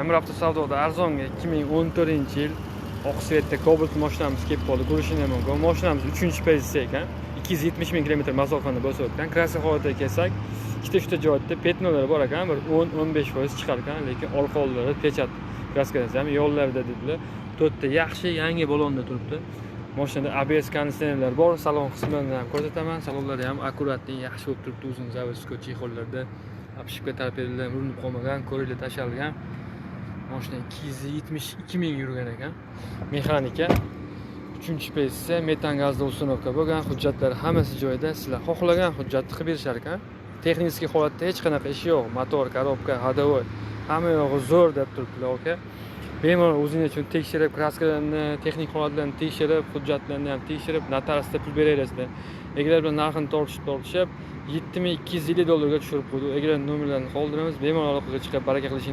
Amir avtosavdoda arzonga 2014-yil Oqsvetda Cobalt mashinamiz kelib qoldi. Ko'rishingiz mumkin. Mashinamiz 3-pozitsiya ekan. 270 ming kilometr masofani bosib o'tgan. Kraska holatiga kelsak, ikkita joyda petnolar bor ekan, bir 10-15% chiqar ekan, lekin orqalari pechat kraskasi ham yo'llarda dedilar. 4 ta yaxshi yangi balonda turibdi. Mashinada ABS konditsionerlar bor, salon qismlarini ham ko'rsataman. Salonlari ham akkuratli, yaxshi bo'lib turibdi. Uzun zavodskiy chexollarda apshipka torpedalar urinib qolmagan, ko'ringlar tashalgan. Mashina 272 ming yurgan ekan. Mexanika 3-pozitsiya, metan gazli uстановka bo'lgan, hujjatlar hammasi joyida. Sizlar xohlagan hujjatni qilib berishar ekan. Texnik holatda hech qanaqa ish yo'q. Motor, korobka, hadovoy hamma yog'i zo'r deb turibdilar, aka. Bemalol o'zingiz uchun tekshirib, kraskalarni, texnik holatlarini tekshirib, hujjatlarni ham tekshirib, notariusda pul berasizlar. Eglar bilan narxini tortishib $7250 tushirib qo'ydi. Eglar nomerlarini qoldiramiz, bemalol aloqaga chiqib baraka qilishingiz